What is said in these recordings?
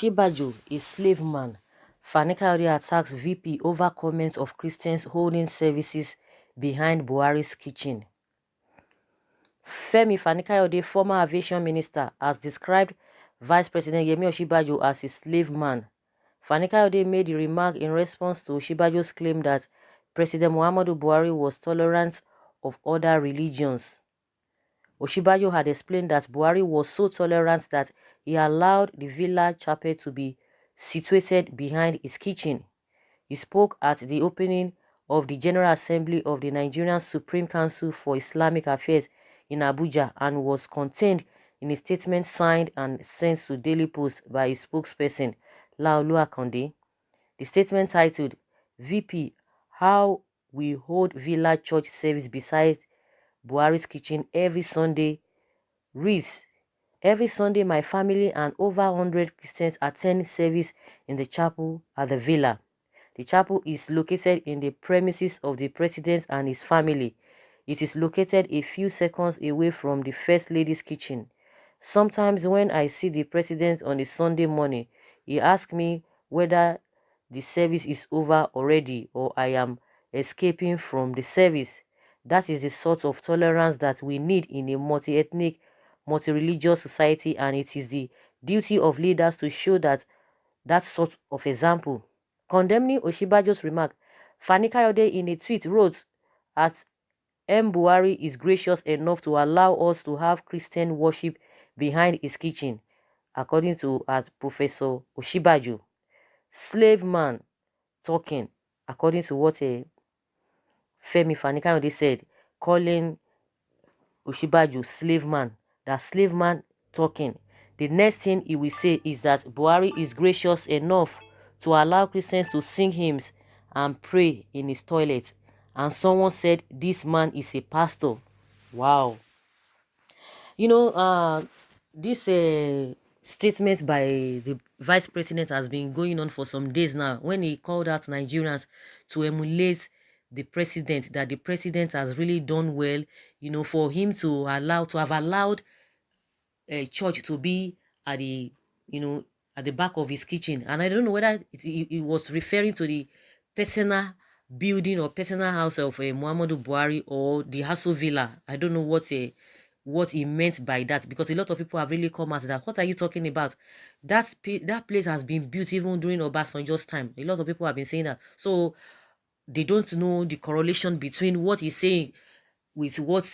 Osinbajo, a slave man. Fani-Kayode attacks VP over comments of Christians holding services behind Buhari's kitchen. Fani-Kayode, former aviation minister, has described Vice President Yemi Osinbajo as a slave man. Fani-Kayode made the remark in response to Osinbajo's claim that President Muhammadu Buhari was tolerant of other religions. Osinbajo had explained that Buhari was so tolerant that he allowed the villa chapel to be situated behind his kitchen. He spoke at the opening of the General Assembly of the Nigerian Supreme Council for Islamic Affairs in Abuja and was contained in a statement signed and sent to Daily Post by his spokesperson, Laolu Akande. The statement titled, VP, How We Hold Villa Church Service Beside Buhari's Kitchen Every Sunday, reads, every Sunday my family and over 100 Christians attend service in the chapel at the villa. The chapel is located in the premises of the president and his family. It is located a few seconds away from the First Lady's kitchen. Sometimes when I see the president on a Sunday morning, he asks me whether the service is over already or I am escaping from the service. That is the sort of tolerance that we need in a multi-ethnic, multi-religious society, and it is the duty of leaders to show that sort of example. Condemning Osinbajo's remark, Fani-Kayode in a tweet wrote, at Buhari is gracious enough to allow us to have Christian worship behind his kitchen, according to Professor Osinbajo. Slave man talking, according to what Fani-Kayode said, calling Osinbajo slave man, that slave man talking. The next thing he will say is that Buhari is gracious enough to allow Christians to sing hymns and pray in his toilet. And someone said this man is a pastor. Wow. This statement by the vice president has been going on for some days now, when he called out Nigerians to emulate the president, that the president has really done well, for him to have allowed a church to be at the, at the back of his kitchen. And I don't know whether it was referring to the personal building or personal house of Muhammadu Buhari or the Hasso Villa. I don't know what he meant by that, because a lot of people have really come out that, what are you talking about? That place has been built even during Obasanjo's time. A lot of people have been saying that. So they don't know the correlation between what he's saying with what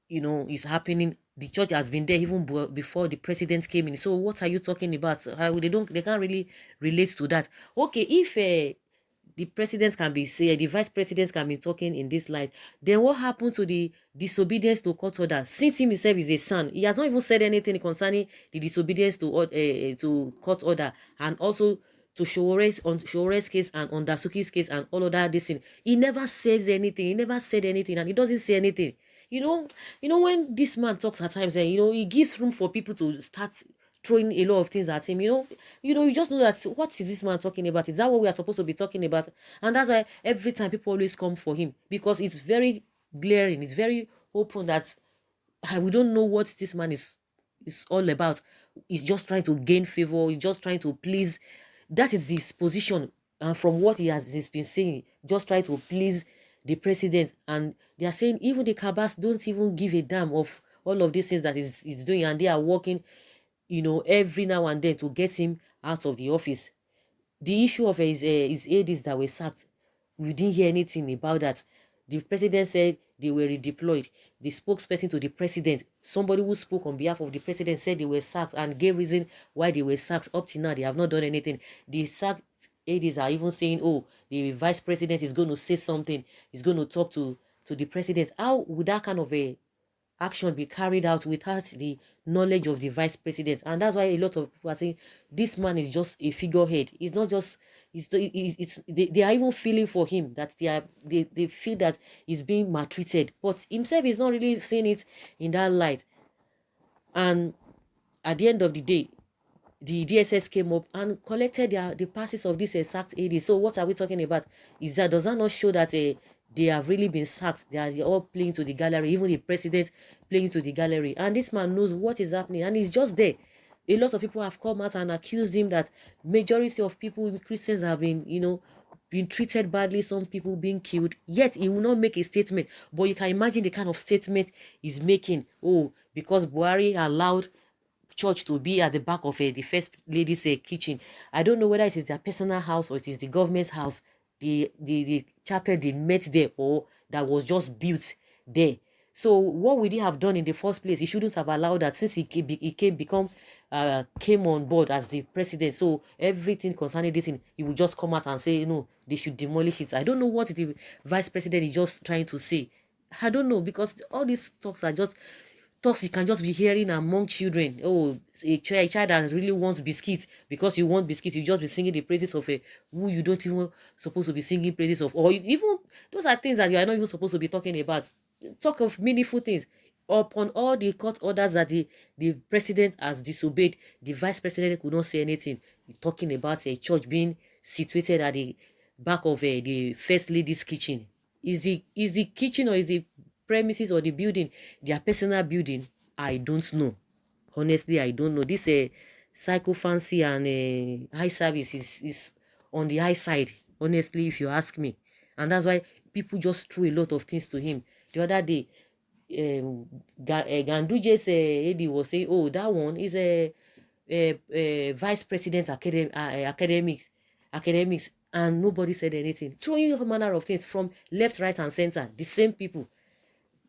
is happening. The church has been there even before the president came in. So what are you talking about? They can't really relate to that. Okay, if the president can be saying, the vice president can be talking in this light, then what happened to the disobedience to court order? Since him himself is a son, he has not even said anything concerning the disobedience to court order, and also to Showore's case and on Dasuki's case and all of that. This thing, he never says anything. He never said anything, and he doesn't say anything. When this man talks at times, he gives room for people to start throwing a lot of things at him. You just know that, what is this man talking about? Is that what we are supposed to be talking about? And that's why every time people always come for him, because it's very glaring, it's very open that we don't know what this man is all about. He's just trying to gain favor. He's just trying to please. That is his position, and from what he's been saying, just try to please the president. And they are saying even the cabas don't even give a damn of all of these things that he's doing, and they are working every now and then to get him out of the office. The issue of his aides that were sacked, we didn't hear anything about that. The president said they were redeployed. The spokesperson to the president, somebody who spoke on behalf of the president, said they were sacked and gave reason why they were sacked. Up to now, they have not done anything. The sacked aides are even saying, oh, the vice president is going to say something. He's going to talk to the president. How would that kind of a action be carried out without the knowledge of the vice president? And that's why a lot of people are saying this man is just a figurehead. It's not just they are even feeling for him, that they feel that he's being maltreated, but himself is not really seeing it in that light. And at the end of the day, the DSS came up and collected the passes of this sacked AD. So what are we talking about? Does that not show that they have really been sacked? They are all playing to the gallery, even the president playing to the gallery. And this man knows what is happening, and he's just there A lot of people have come out and accused him that majority of people, Christians, have been, been treated badly, some people being killed, yet he will not make a statement. But you can imagine the kind of statement he's making. Oh, because Buhari allowed church to be at the back of the first lady's kitchen. I don't know whether it is their personal house or it is the government's house, the chapel they met there, or that was just built there. So what would he have done in the first place? He shouldn't have allowed that, since came on board as the president. So everything concerning this thing, he would just come out and say, no, they should demolish it. I don't know what the vice president is just trying to say. I don't know, because all these talks are just talks you can just be hearing among children. Oh, a child that really wants biscuits, because you want biscuits, you just be singing the praises of a who you don't even supposed to be singing praises of, or even those are things that you are not even supposed to be talking about. Talk of meaningful things. Upon all the court orders that the president has disobeyed, the vice president could not say anything. You're talking about a church being situated at the back of the first lady's kitchen. Is the kitchen, or is the premises or the building their personal building? I don't know. Honestly, I don't know. This psycho fancy and high service is on the high side, honestly, if you ask me. And that's why people just threw a lot of things to him. The other day, Ganduje's AD was saying, oh, that one is a vice president academics, and nobody said anything. Throwing all manner of things from left, right, and center. The same people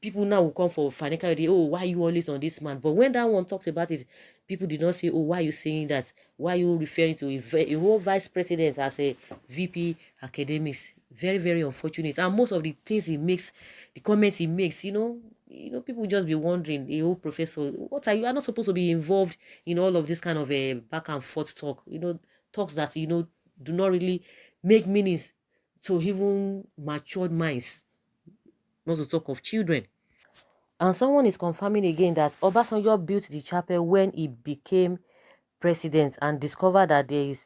now will come for Fani-Kayode. Oh, why are you always on this man? But when that one talks about it, people did not say, oh, why are you saying that? Why are you referring to a whole vice president as a VP academics? Very, very unfortunate. And most of the things he makes, the comments he makes, people just be wondering, a whole professor, what are you? Are not supposed to be involved in all of this kind of a back and forth talk. Talks that do not really make meanings to even matured minds, not to talk of children. And someone is confirming again that Obasanjo built the chapel when he became president and discovered that there is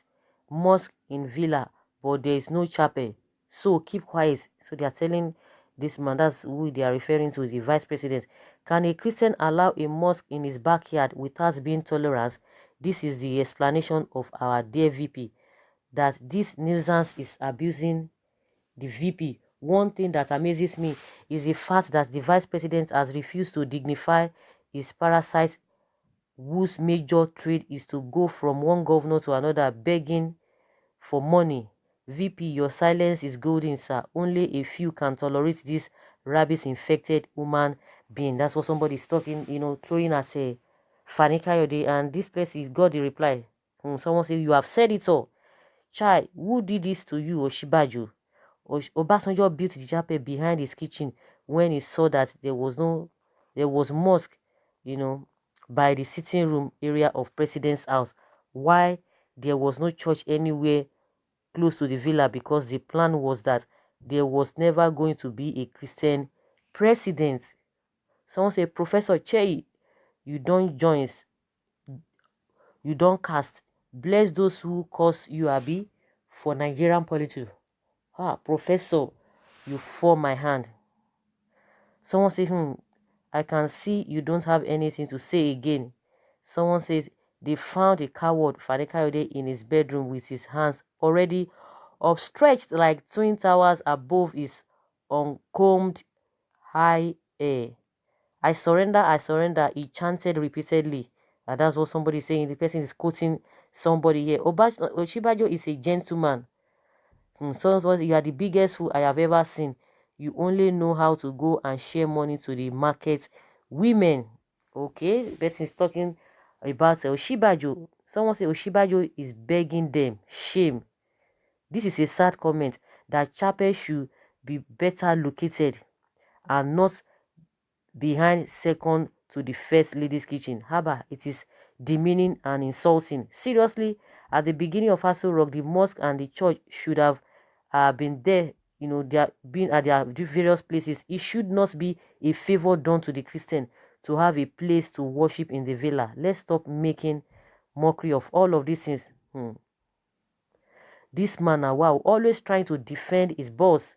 mosque in Villa, but there is no chapel. So keep quiet. So they are telling this man, that's who they are referring to, the vice president. Can a Christian allow a mosque in his backyard without being tolerant? This is the explanation of our dear VP, that this nuisance is abusing the VP. One thing that amazes me is the fact that the vice president has refused to dignify his parasite, whose major trade is to go from one governor to another begging for money. VP, your silence is golden, sir. Only a few can tolerate this rabies-infected human being. That's what somebody is talking, throwing at a Fani-Kayode, and this person got the reply. Someone said, you have said it all. Chai, who did this to you, Osinbajo? Obasanjo built the chapel behind his kitchen when he saw that there was mosque, by the sitting room area of president's house. Why there was no church anywhere close to the villa? Because the plan was that there was never going to be a Christian president. Someone say, Professor Chei, you don't join, you don't cast. Bless those who cause you abi for Nigerian politics. Ah, Professor, you form my hand. Someone says, I can see you don't have anything to say again. Someone says, they found a coward, Fani-Kayode, in his bedroom with his hands already upstretched like twin towers above his uncombed high hair. I surrender, he chanted repeatedly. And that's what somebody is saying. The person is quoting somebody here. Osinbajo is a gentleman. So you are the biggest fool I have ever seen. You only know how to go and share money to the market women. Okay, the person is talking about Osinbajo. Someone say Osinbajo is begging them. Shame. This is a sad comment, that chapel should be better located and not behind second to the first lady's kitchen. Haba, it is demeaning and insulting. Seriously, at the beginning of Aso Rock, the mosque and the church should have been there. They are been at their various places. It should not be a favor done to the Christian to have a place to worship in the villa. Let's stop making mockery of all of these things. This man, wow, always trying to defend his boss.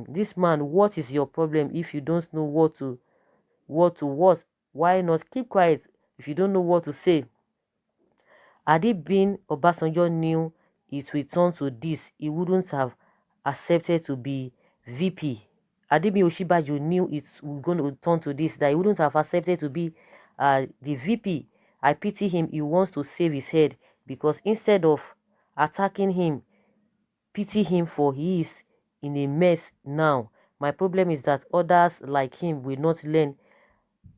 This man, what is your problem if you don't know what? Why not keep quiet if you don't know what to say? Had it been Obasanjo knew it would turn to this, he wouldn't have accepted to be VP. Had it been Osinbajo knew it was going to turn to this, that he wouldn't have accepted to be the VP. I pity him. He wants to save his head, because instead of attacking him, pity him, for he is in a mess now. My problem is that others like him will not learn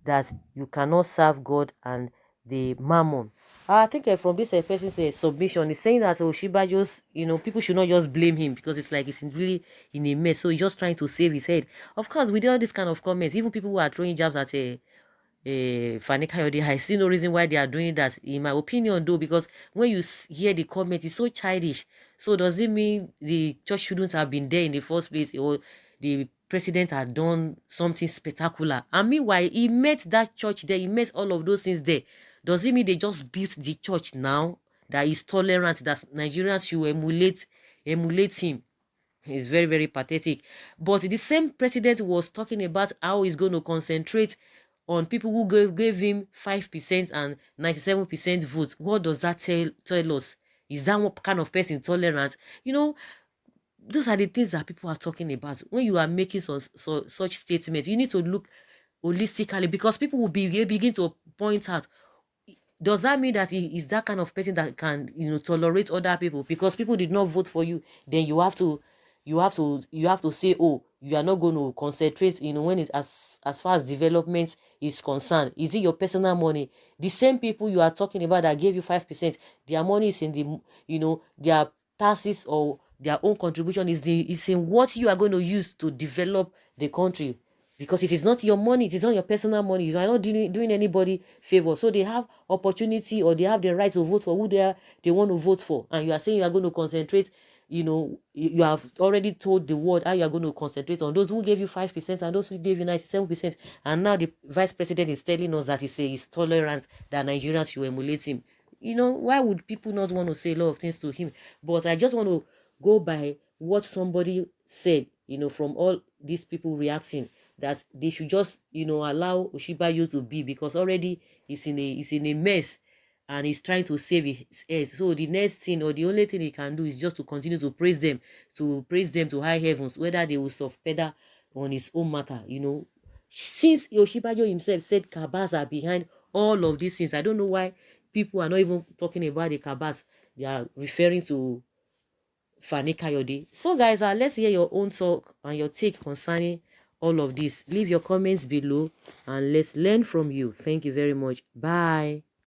that you cannot serve God and the mammon. I think from this person's submission, is saying that Osinbajo's, people should not just blame him, because it's like he's really in a mess. So he's just trying to save his head. Of course, with all these kind of comments, even people who are throwing jabs at Fani-Kayode, I see no reason why they are doing that, in my opinion, though, because when you hear the comment, it's so childish. So does it mean the church shouldn't have been there in the first place, or the president had done something spectacular? And meanwhile, he met that church there, he met all of those things there. Does it mean they just built the church now that is tolerant, that Nigerians should emulate him? It's very, very pathetic. But the same president was talking about how he's going to concentrate on people who gave him 5% and 97% votes. What does that tell us? Is that what kind of person tolerant? Those are the things that people are talking about. When you are making such statements, you need to look holistically, because people will begin to point out, does that mean that he is that kind of person that can tolerate other people? Because people did not vote for you, then you have to say, oh, you are not going to concentrate when it's as far as development is concerned. Is it your personal money? The same people you are talking about that gave you 5%, their money is in their taxes, or their own contribution is in what you are going to use to develop the country, because it is not your money, it is not your personal money. You are not doing anybody favor. So they have opportunity, or they have the right to vote for who they want to vote for. And you are saying you are going to concentrate, you have already told the world how you are going to concentrate on those who gave you 5% and those who gave you 97%. And now the vice president is telling us that he's tolerant, that Nigerians should emulate him. Why would people not want to say a lot of things to him? But I just want to go by what somebody said, from all these people reacting, that they should just, allow Osinbajo to be, because already he's in a mess, and he's trying to save his head. So the next thing, or the only thing he can do, is just to continue to praise them to high heavens, whether they will soft pedal on his own matter. Since Osinbajo himself said cabals are behind all of these things, I don't know why people are not even talking about the cabals. They are referring to Fani-Kayode. So guys, let's hear your own talk and your take concerning all of this. Leave your comments below and let's learn from you. Thank you very much. Bye.